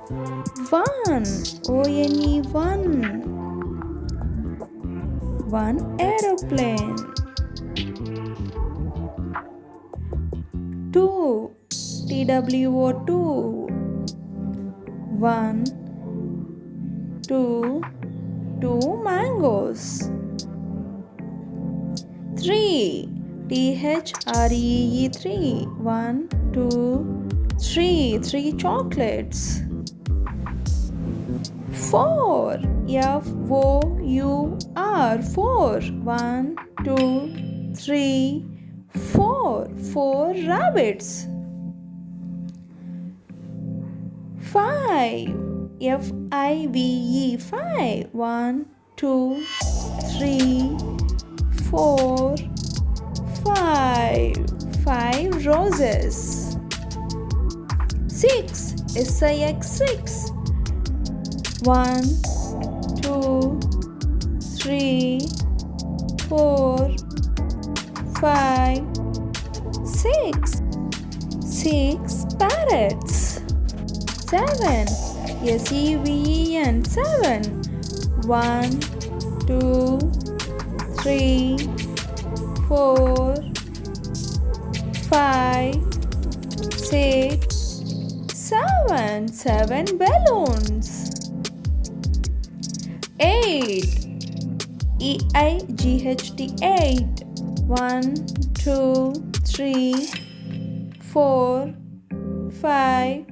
One, O-N-E, one. One aeroplane. Two, T-W-O, two. One, two, two mangoes. Three, T-H-R-E-E, three. One, two, three, three chocolates. Four, F-O-U-R, four. One, two, three, four. Four rabbits. Five, F-I-V-E, five. One, two, three, four, five. Five roses. Six, S-I-X, six. One, two, three, four, five, six. Six parrots. Seven, S-E-V-E-N, seven. One, two, three, four, five, six, seven. Seven balloons. Eight, E-I-G-H-T, eight. One, two, three, four, five,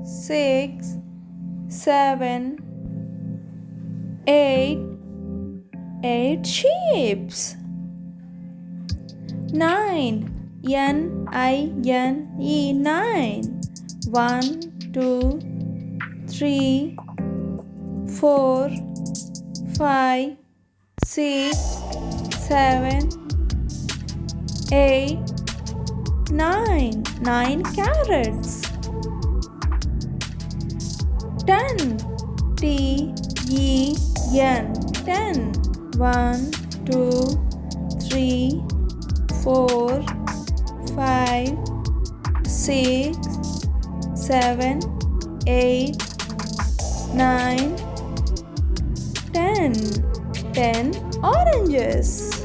six, seven, eight. Eight sheeps. Nine, N-I-N-E, nine. One, two, three, four, five, six, seven, eight, nine. Nine carrots. 10, T-E-N, 10. One, two, three, four, five, six, seven, eight, nine, 10. 10 oranges.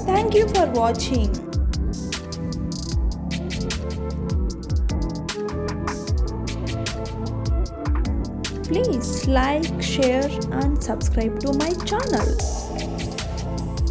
Thank you for watching. Please like, share and subscribe to my channel.